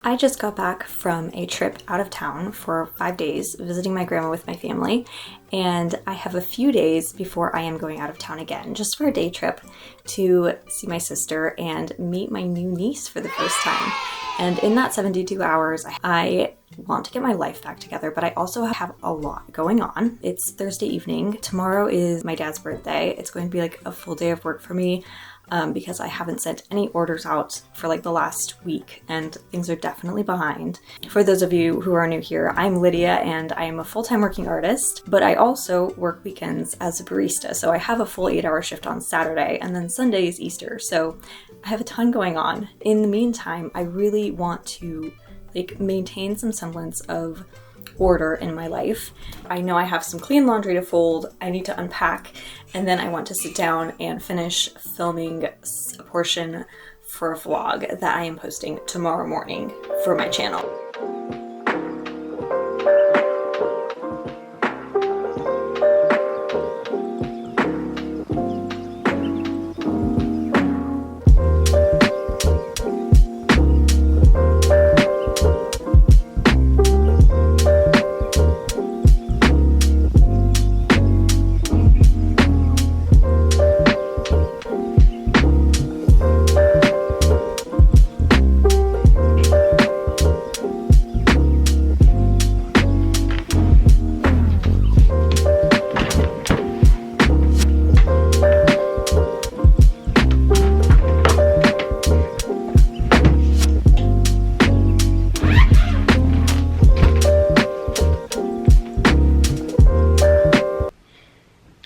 I just got back from a trip out of town for 5 days, visiting my grandma with my family, and I have a few days before I am going out of town again, just for a day trip to see my sister and meet my new niece for the first time. And in that 72 hours, I want to get my life back together, but I also have a lot going on. It's Thursday evening. Tomorrow is my dad's birthday. It's going to be like a full day of work for me. Because I haven't sent any orders out for like the last week and things are definitely behind. For those of you who are new here, I'm Lydia and I am a full-time working artist, but I also work weekends as a barista. So I have a full 8-hour shift on Saturday and then Sunday is Easter. So I have a ton going on. In the meantime, I really want to maintain some semblance of order in my life. I know I have some clean laundry to fold, I need to unpack, and then I want to sit down and finish filming a portion for a vlog that I am posting tomorrow morning for my channel.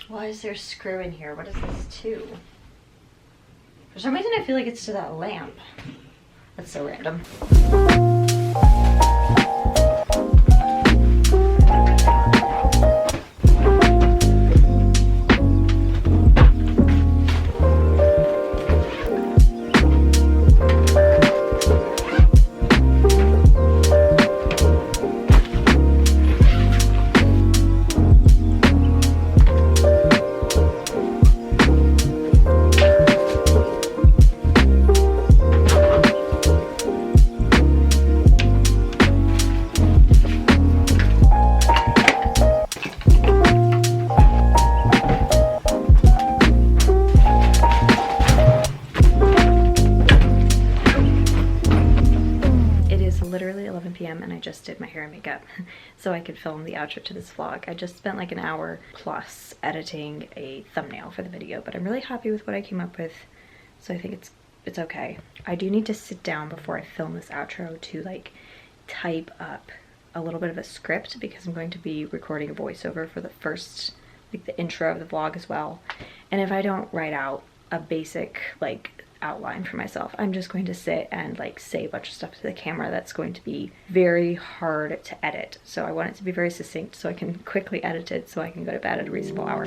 Why is there a screw in here? What is this to? For some reason I feel like it's to that lamp. That's so random. Literally 11 p.m. and I just did my hair and makeup so I could film the outro to this vlog. I just spent like an hour plus editing a thumbnail for the video, but I'm really happy with what I came up with, so I think it's okay. I do need to sit down before I film this outro to like type up a little bit of a script because I'm going to be recording a voiceover for the first, like the intro of the vlog as well. And if I don't write out a basic like outline for myself, I'm just going to sit and like say a bunch of stuff to the camera that's going to be very hard to edit. So I want it to be very succinct so I can quickly edit it so I can go to bed at a reasonable hour.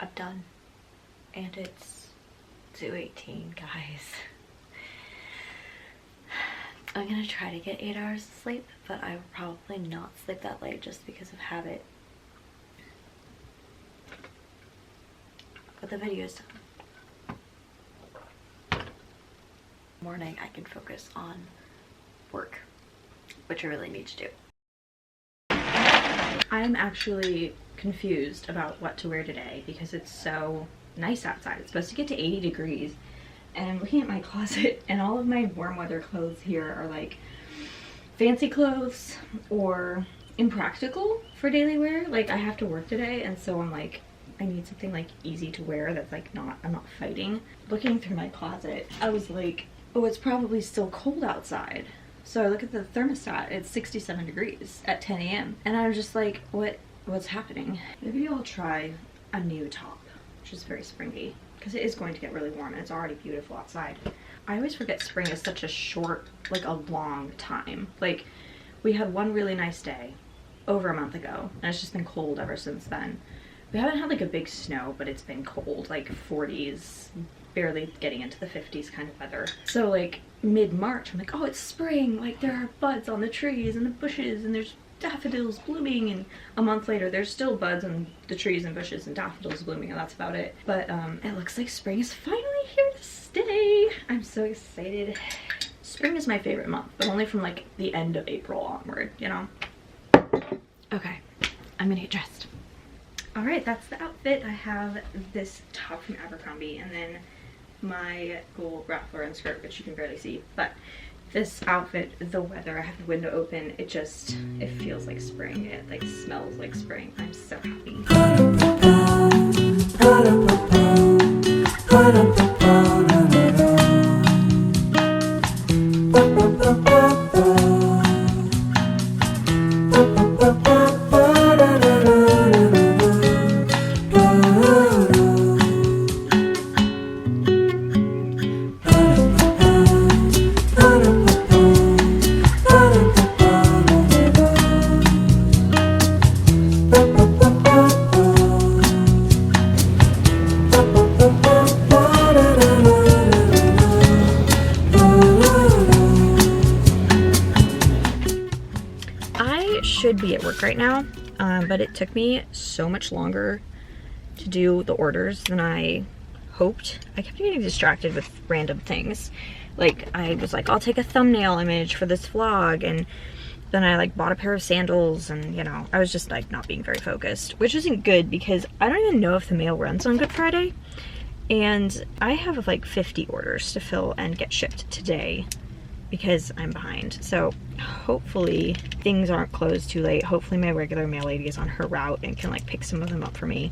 I'm done and it's 2:18, guys. I'm gonna try to get 8 hours of sleep, but I will probably not sleep that late just because of habit. But the video's done. Morning I can focus on work, which I really need to do. I'm actually confused about what to wear today because it's so nice outside. It's supposed to get to 80 degrees and I'm looking at my closet and all of my warm weather clothes here are like fancy clothes or impractical for daily wear. Like I have to work today and so I'm like, I need something like easy to wear that's like I'm not fighting. Looking through my closet, I was like, oh, it's probably still cold outside. So I look at the thermostat, it's 67 degrees at 10 a.m. And I was just like, what's happening? Maybe I'll try a new top which is very springy because it is going to get really warm and it's already beautiful outside. I always forget spring is such a short, like a long time. Like we had one really nice day over a month ago and it's just been cold ever since then. We haven't had like a big snow, but it's been cold, like 40s, barely getting into the 50s kind of weather. So like mid-March, I'm like, oh, it's spring. Like there are buds on the trees and the bushes and there's daffodils blooming, and a month later there's still buds on the trees and bushes and daffodils blooming, and that's about it. But it looks like spring is finally here to stay. I'm so excited. Spring is my favorite month, but only from like the end of April onward, you know? Okay, I'm gonna get dressed. All right, that's the outfit. I have this top from Abercrombie and then my gold Raffler and skirt, which you can barely see, but this outfit, the weather, I have the window open, it feels like spring. It like smells like spring. I'm so happy. Should be at work right now, but it took me so much longer to do the orders than I hoped. I kept getting distracted with random things. Like I was like, I'll take a thumbnail image for this vlog, and then I like bought a pair of sandals, and you know, I was just like not being very focused, which isn't good because I don't even know if the mail runs on Good Friday, and I have like 50 orders to fill and get shipped today because I'm behind. So hopefully things aren't closed too late. Hopefully my regular mail lady is on her route and can like pick some of them up for me.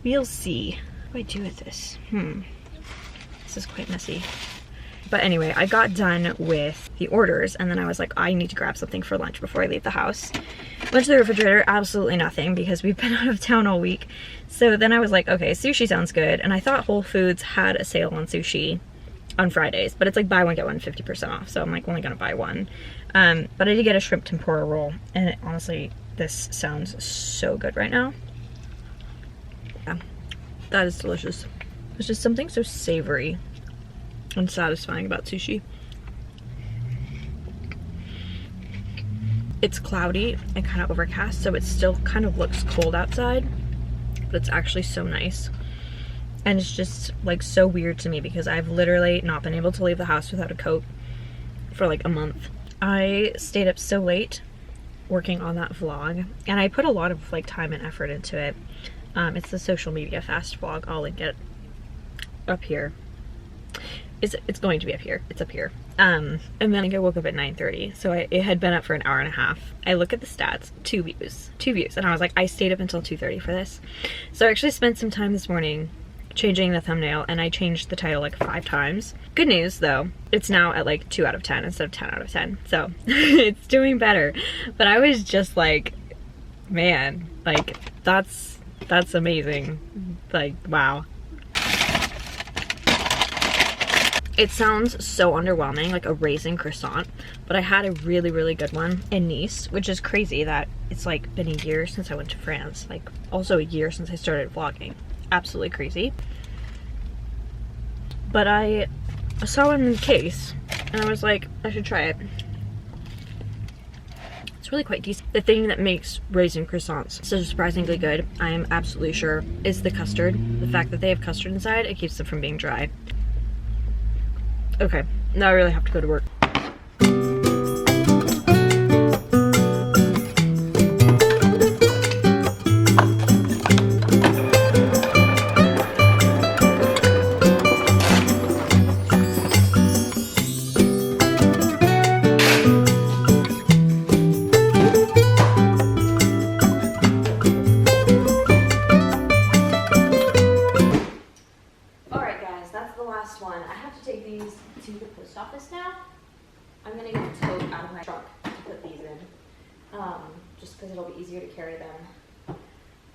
We'll see. What do I do with this? This is quite messy. But anyway, I got done with the orders and then I was like, I need to grab something for lunch before I leave the house. Went to the refrigerator, absolutely nothing because we've been out of town all week. So then I was like, okay, sushi sounds good. And I thought Whole Foods had a sale on sushi on Fridays, but it's like buy one get one 50% off, so I'm like only gonna buy one. But I did get a shrimp tempura roll, and honestly this sounds so good right now. Yeah, that is delicious. There's just something so savory and satisfying about sushi. It's cloudy and kind of overcast, so it still kind of looks cold outside, but it's actually so nice. And it's just like so weird to me because I've literally not been able to leave the house without a coat for like a month. I stayed up so late working on that vlog, and I put a lot of like time and effort into it. It's the social media fast vlog. I'll link it up here. It's going to be up here. It's up here. And then I woke up at 9:30, so it had been up for an hour and a half. I look at the stats, 2 views, and I was like, I stayed up until 2:30 for this. So I actually spent some time this morning changing the thumbnail, and I changed the title like 5 times. Good news though, it's now at like 2 out of 10 instead of 10 out of 10, so it's doing better. But I was just like, man, like that's amazing. Like, wow. It sounds so underwhelming, like a raisin croissant, but I had a really good one in Nice, which is crazy that it's like been a year since I went to France, like also a year since I started vlogging. Absolutely crazy. But I saw one in the case and I was like, I should try it. It's really quite decent. The thing that makes raisin croissants so surprisingly good, I am absolutely sure, is the custard. The fact that they have custard inside, it keeps them from being dry. Okay, now I really have to go to work. I'm gonna get a tote out of my truck to put these in, just because it'll be easier to carry them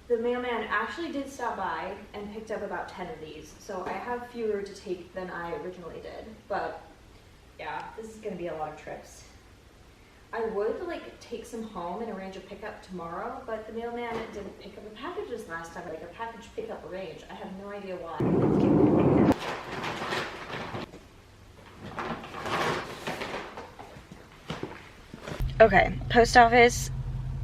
The mailman actually did stop by and picked up about 10 of these, so I have fewer to take than I originally did, but yeah, this is gonna be a lot of trips. I would like take some home and arrange a pickup tomorrow, but the mailman didn't pick up the packages last time, like a package pickup arrange. I have no idea why. Okay, post office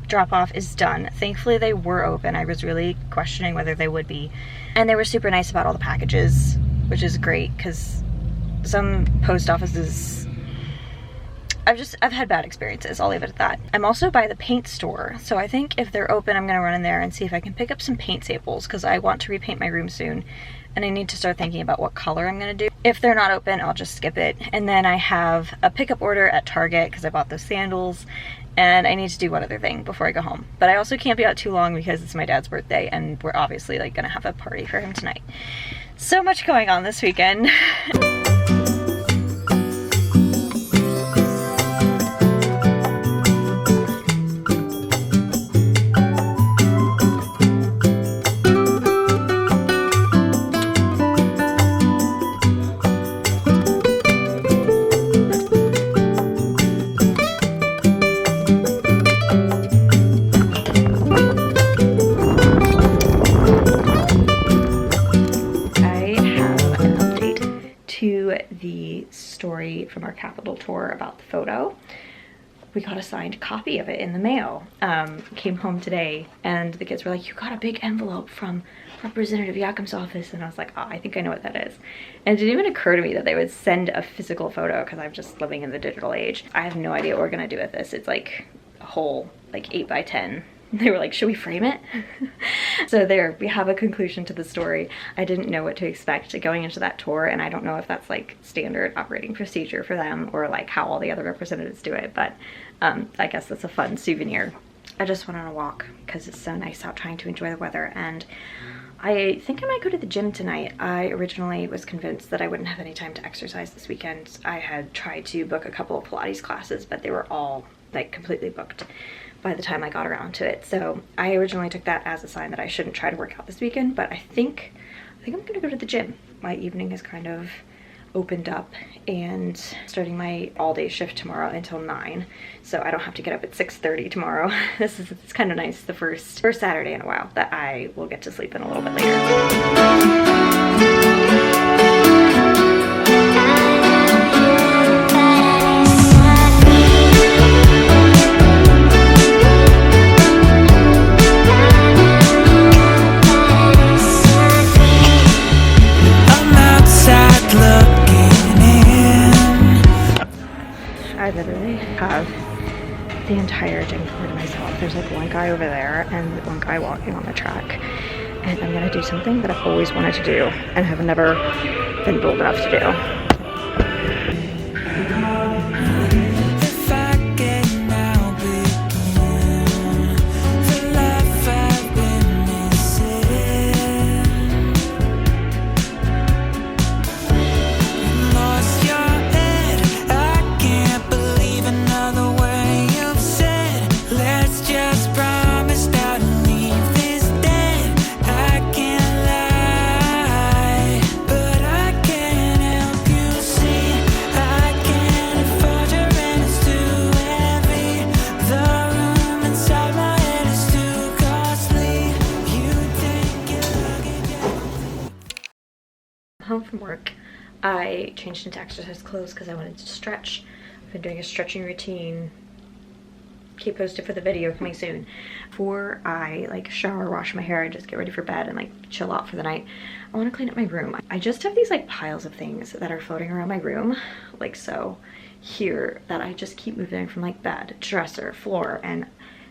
drop-off is done. Thankfully they were open. I was really questioning whether they would be. And they were super nice about all the packages, which is great because some post offices, I've had bad experiences, I'll leave it at that. I'm also by the paint store, so I think if they're open, I'm gonna run in there and see if I can pick up some paint samples because I want to repaint my room soon and I need to start thinking about what color I'm gonna do. If they're not open, I'll just skip it. And then I have a pickup order at Target because I bought those sandals and I need to do one other thing before I go home. But I also can't be out too long because it's my dad's birthday and we're obviously like gonna have a party for him tonight. So much going on this weekend. The story from our Capitol tour about the photo. We got a signed copy of it in the mail. Came home today and the kids were like, you got a big envelope from Representative Yakum's office, and I was like, oh, I think I know what that is. And it didn't even occur to me that they would send a physical photo because I'm just living in the digital age. I have no idea what we're gonna do with this. It's like a whole like 8x10. They were like, should we frame it? So there, we have a conclusion to the story. I didn't know what to expect going into that tour, and I don't know if that's like standard operating procedure for them or like how all the other representatives do it, but I guess that's a fun souvenir. I just went on a walk because it's so nice out trying to enjoy the weather, and I think I might go to the gym tonight. I originally was convinced that I wouldn't have any time to exercise this weekend. I had tried to book a couple of Pilates classes, but they were all like completely booked by the time I got around to it. So I originally took that as a sign that I shouldn't try to work out this weekend, but I think I'm gonna go to the gym. My evening is kind of opened up and starting my all-day shift tomorrow until 9, so I don't have to get up at 6:30 tomorrow. It's kind of nice, the first Saturday in a while that I will get to sleep in a little bit later. I literally have the entire gym floor to myself. There's like one guy over there and one guy walking on the track, and I'm gonna do something that I've always wanted to do and have never been bold enough to do. Home from work, I changed into exercise clothes because I wanted to stretch. I've been doing a stretching routine. Keep posted for the video coming soon. Before I like shower, wash my hair, and just get ready for bed and like chill out for the night, I want to clean up my room. I just have these like piles of things that are floating around my room, like so here, that I just keep moving from like bed, dresser, floor, and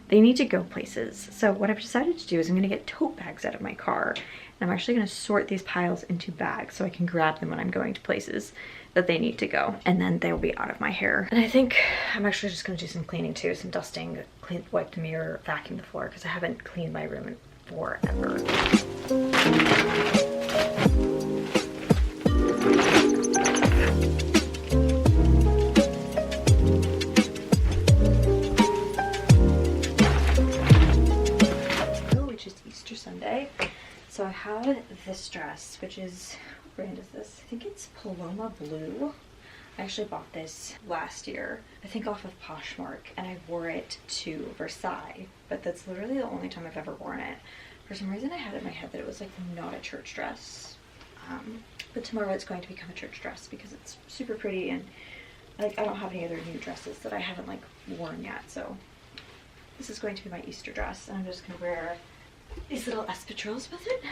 they need to go places. So what I've decided to do is I'm gonna get tote bags out of my car. And I'm actually gonna sort these piles into bags so I can grab them when I'm going to places that they need to go. And then they'll be out of my hair. And I think I'm actually just gonna do some cleaning too, some dusting, wipe the mirror, vacuum the floor, because I haven't cleaned my room in forever. have this dress, which is, what brand is this? I think it's Paloma Blue. I actually bought this last year, I think off of Poshmark, and I wore it to Versailles, but that's literally the only time I've ever worn it. For some reason I had it in my head that it was like not a church dress, but tomorrow it's going to become a church dress because it's super pretty, and like I don't have any other new dresses that I haven't like worn yet, so this is going to be my Easter dress, and I'm just going to wear these little espadrilles with it.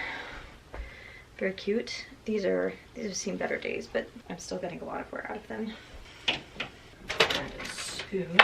Very cute. These have seen better days, but I'm still getting a lot of wear out of them. And a spoon.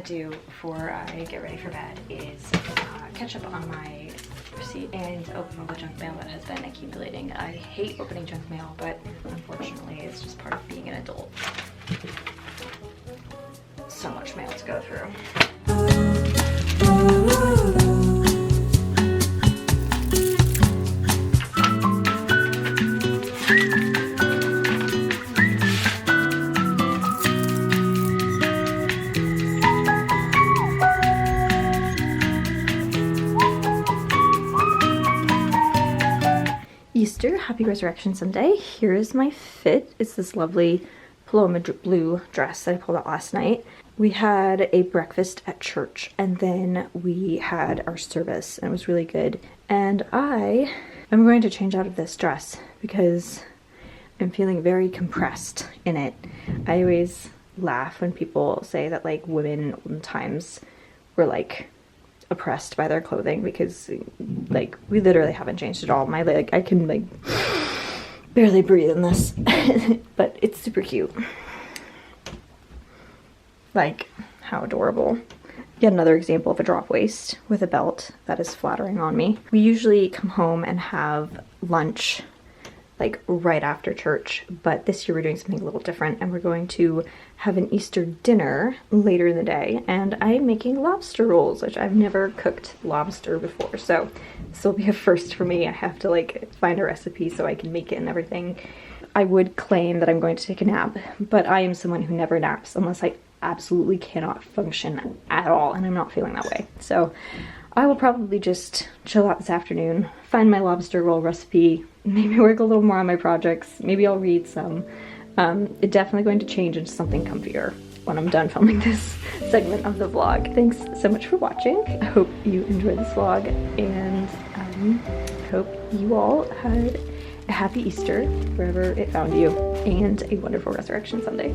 Before I get ready for bed is catch up on my receipt and open all the junk mail that has been accumulating. I hate opening junk mail, but unfortunately it's just part of being an adult. So much mail to go through. Easter, happy Resurrection Sunday. Here is my fit. It's this lovely Paloma blue dress that I pulled out last night. We had a breakfast at church and then we had our service and it was really good. And I am going to change out of this dress because I'm feeling very compressed in it. I always laugh when people say that like women in olden times were like oppressed by their clothing because like we literally haven't changed at all. My leg, I can like barely breathe in this but it's super cute. Like, how adorable. Yet another example of a drop waist with a belt that is flattering on me. We usually come home and have lunch like right after church, but this year we're doing something a little different and we're going to have an Easter dinner later in the day, and I'm making lobster rolls, which I've never cooked lobster before, so this will be a first for me. I have to like find a recipe so I can make it and everything. I would claim that I'm going to take a nap, but I am someone who never naps unless I absolutely cannot function at all, and I'm not feeling that way. So I will probably just chill out this afternoon, find my lobster roll recipe, maybe work a little more on my projects, maybe I'll read some. It's definitely going to change into something comfier when I'm done filming this segment of the vlog. Thanks so much for watching. I hope you enjoyed this vlog, and I hope you all had a happy Easter wherever it found you, and a wonderful Resurrection Sunday.